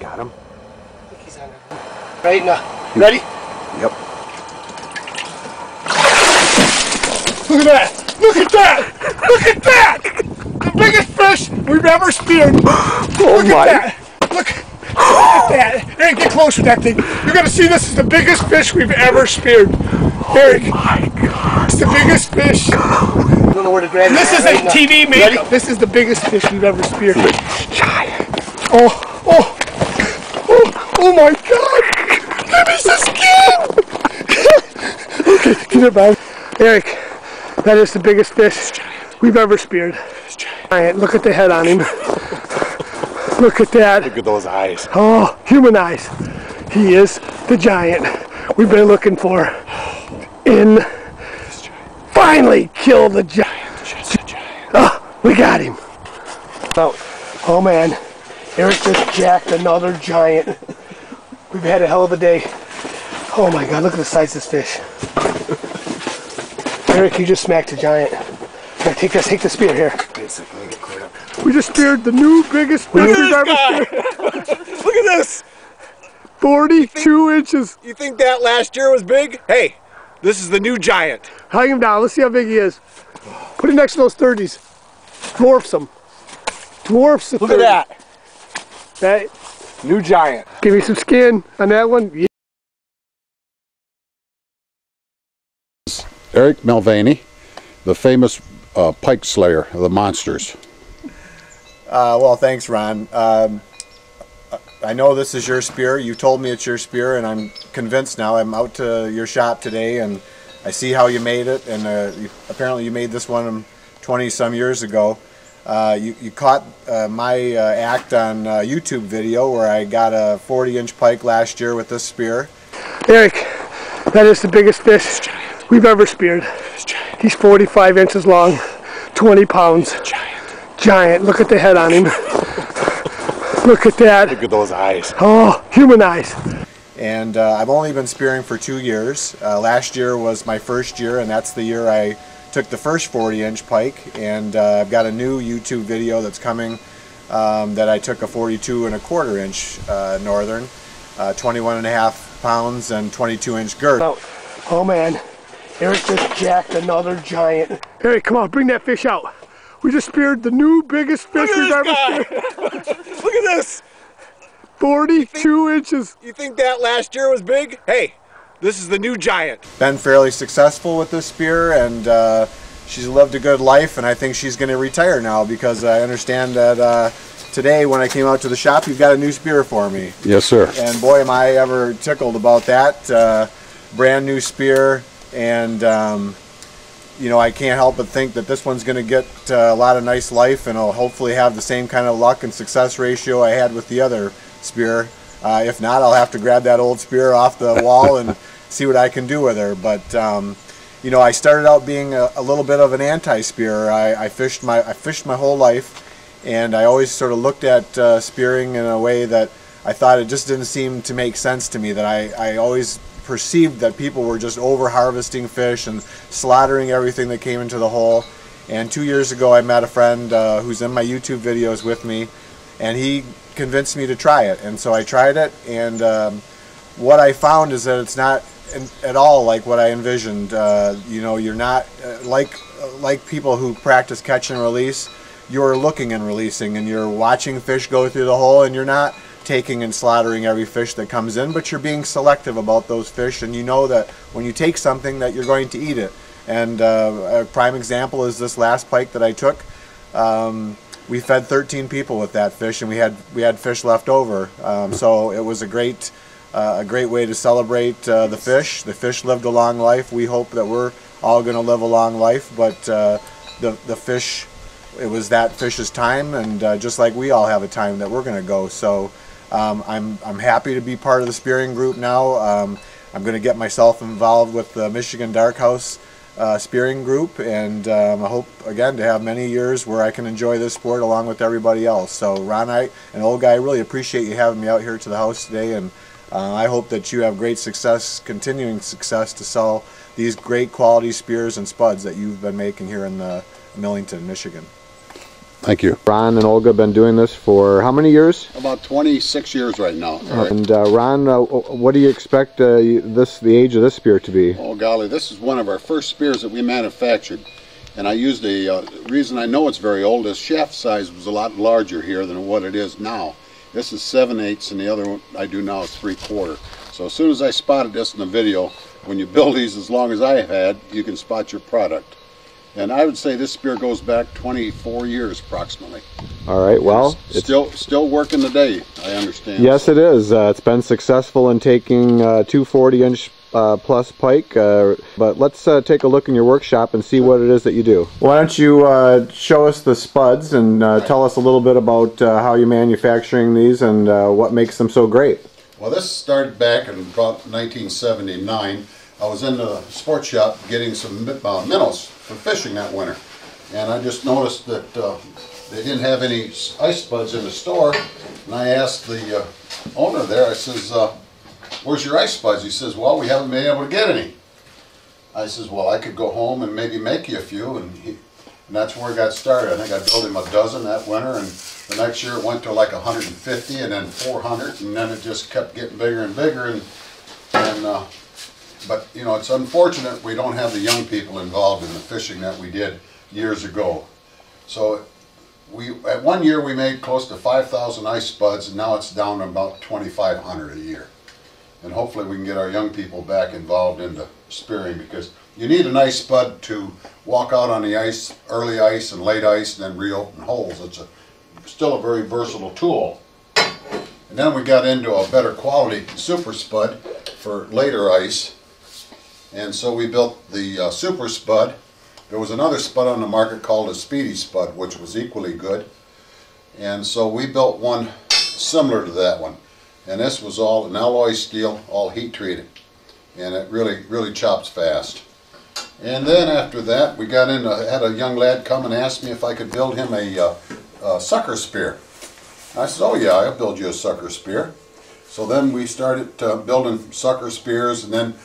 got him? I think he's on there. Right now. Ready? Yep. Look at that! Look at that! Look at that! The biggest fish we've ever speared. Oh Look at that! Look at that! Eric, get close with that thing. You're gonna see this is the biggest fish we've ever speared. Eric, oh my God! It's the biggest fish. I don't know where to grab it. This is a TV makeup. This is the biggest fish we've ever speared. Giant. Oh my God! Give me the skin! Okay, get it back. Eric, that is the biggest fish we've ever speared. Giant. Look at the head on him. Look at that. Look at those eyes. Oh, human eyes. He is the giant we've been looking for. And finally killed the giant. Oh, we got him. Oh man, Eric just jacked another giant. We've had a hell of a day. Oh my God, look at the size of this fish. Eric, you just smacked a giant. Here, take this, take the spear here. We just speared the new biggest fish we've ever speared. Look at this. 42 inches. You think that last year was big? Hey, this is the new giant. Hang him down. Let's see how big he is. Put him next to those 30s. Dwarfs them. Dwarfs the 30s. Look at that. That. New giant. Give me some skin on that one. Yeah. Eric Mulvany, the famous pike slayer of the monsters. Well, thanks, Ron. I know this is your spear. You told me it's your spear, and I'm convinced now. I'm out to your shop today, and I see how you made it. And apparently, you made this one 20-some years ago. You caught my act on YouTube video where I got a 40-inch pike last year with this spear. Eric, that is the biggest fish we've ever speared. He's 45 inches long, 20 pounds. Giant. Look at the head on him. Look at that. Look at those eyes. Oh, human eyes. And I've only been spearing for 2 years. Last year was my first year, and that's the year I took the first 40-inch pike. And I've got a new YouTube video that's coming that I took a 42.25-inch northern, 21.5 pounds and 22-inch girth. Oh man, Eric just jacked another giant. Eric, come on, bring that fish out. We just speared the new biggest fish we've ever speared. Look at this. 42 inches. You think that last year was big? Hey, this is the new giant. Been fairly successful with this spear, and she's lived a good life, and I think she's going to retire now because I understand that today when I came out to the shop, you've got a new spear for me. Yes, sir. And boy, am I ever tickled about that. Brand new spear, and you know, I can't help but think that this one's going to get a lot of nice life, and it'll hopefully have the same kind of luck and success ratio I had with the other spear. If not, I'll have to grab that old spear off the wall and see what I can do with her. But you know, I started out being a little bit of an anti-spear. I fished my whole life, and I always sort of looked at spearing in a way that I thought it just didn't seem to make sense to me. That I always perceived that people were just over harvesting fish and slaughtering everything that came into the hole. And 2 years ago I met a friend who's in my YouTube videos with me, and he convinced me to try it, and so I tried it, and what I found is that it's not at all like what I envisioned. You know, you're not like people who practice catch and release. You're looking and releasing, and you're watching fish go through the hole, and you're not taking and slaughtering every fish that comes in, but you're being selective about those fish, and you know that when you take something that you're going to eat it. And a prime example is this last pike that I took. We fed 13 people with that fish, and we had fish left over. So it was a great way to celebrate the fish. The fish lived a long life. We hope that we're all going to live a long life, but the fish, it was that fish's time, and just like we all have a time that we're going to go. So I'm happy to be part of the spearing group now. I'm going to get myself involved with the Michigan Dark House spearing group, and I hope again to have many years where I can enjoy this sport along with everybody else. So Ron, and old guy, I really appreciate you having me out here to the house today, and I hope that you have great success, continuing success, to sell these great quality spears and spuds that you've been making here in Millington, Michigan. Thank you. Ron and Olga have been doing this for how many years? About 26 years right now. And Ron, what do you expect the age of this spear to be? Oh golly, this is one of our first spears that we manufactured. And I used reason I know it's very old is shaft size was a lot larger here than what it is now. This is 7/8 and the other one I do now is 3/4. So as soon as I spotted this in the video, when you build these as long as I have had, you can spot your product. And I would say this spear goes back 24 years approximately. All right, well, it's still working today, I understand. Yes, it is. It's been successful in taking 240-inch plus pike, but let's take a look in your workshop and see what it is that you do. Why don't you show us the spuds and tell us a little bit about how you're manufacturing these and what makes them so great. Well, this started back in about 1979. I was in the sports shop getting some minnows for fishing that winter, and I just noticed that they didn't have any ice spuds in the store, and I asked the owner there, I says, where's your ice spuds? He says, well, we haven't been able to get any. I says, well, I could go home and maybe make you a few, and that's where it got started. I think I built him a dozen that winter, and the next year it went to like 150 and then 400, and then it just kept getting bigger and bigger, but you know, it's unfortunate we don't have the young people involved in the fishing that we did years ago. So at one year we made close to 5,000 ice spuds, and now it's down to about 2,500 a year. And hopefully we can get our young people back involved into spearing, because you need an ice spud to walk out on the ice, early ice and late ice, and then reopen holes. It's still a very versatile tool. And then we got into a better quality super spud for later ice. And so we built the super spud. There was another spud on the market called a speedy spud, which was equally good. And so we built one similar to that one. And this was all an alloy steel, all heat treated. And it really chops fast. And then after that, we got into, had a young lad come and ask me if I could build him a sucker spear. I said, oh yeah, I'll build you a sucker spear. So then we started building sucker spears, and then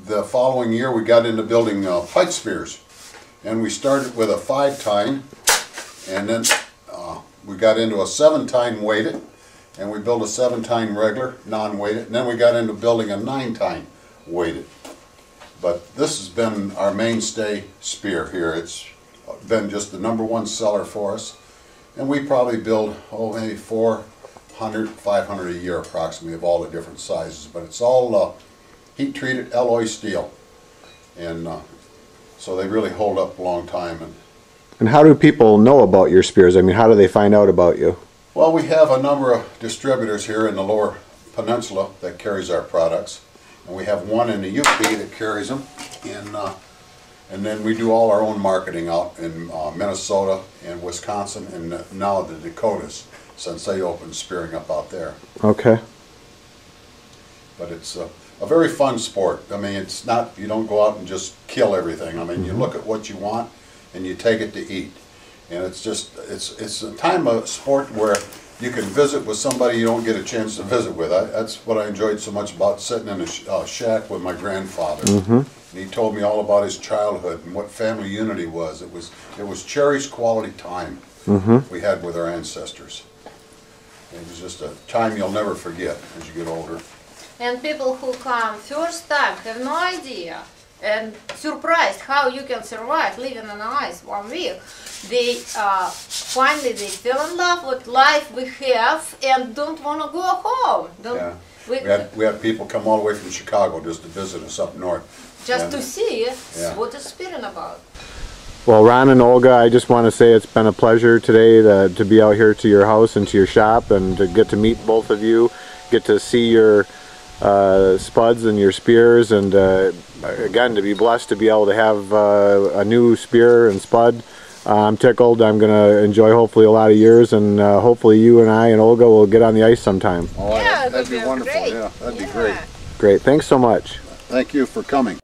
the following year we got into building pike spears. And we started with a 5-tine, and then we got into a 7-tine weighted, and we built a 7-tine regular, non-weighted, and then we got into building a 9-tine weighted. But this has been our mainstay spear here. It's been just the #1 seller for us. And we probably build, maybe 400, 500 a year approximately of all the different sizes. But it's all heat-treated alloy steel. And so they really hold up a long time. And how do people know about your spears? I mean, how do they find out about you? Well, we have a number of distributors here in the Lower Peninsula that carries our products. And we have one in the UP that carries them. And then we do all our own marketing out in Minnesota and Wisconsin and now the Dakotas, since they opened spearing up out there. Okay. But it's a very fun sport. I mean, it's not, you don't go out and just kill everything. I mean, you look at what you want and you take it to eat. And it's just, it's a time of sport where you can visit with somebody you don't get a chance to visit with. That's what I enjoyed so much about sitting in a shack with my grandfather. And he told me all about his childhood and what family unity was. It was cherished quality time we had with our ancestors. It was just a time you'll never forget as you get older. And people who come first time have no idea and surprised how you can survive living on ice 1 week. They finally they fell in love with life we have and don't want to go home. We had people come all the way from Chicago just to visit us up north. Just to see what it's spearing about. Well, Ron and Olga, I just want to say it's been a pleasure today to be out here to your house and to your shop and to get to meet both of you, get to see your spuds and your spears, and again, to be blessed to be able to have a new spear and spud. I'm tickled. I'm going to enjoy hopefully a lot of years, and hopefully you and I and Olga will get on the ice sometime. Oh, yeah, that'd be wonderful. Great. Yeah, that'd be great. Great. Thanks so much. Thank you for coming.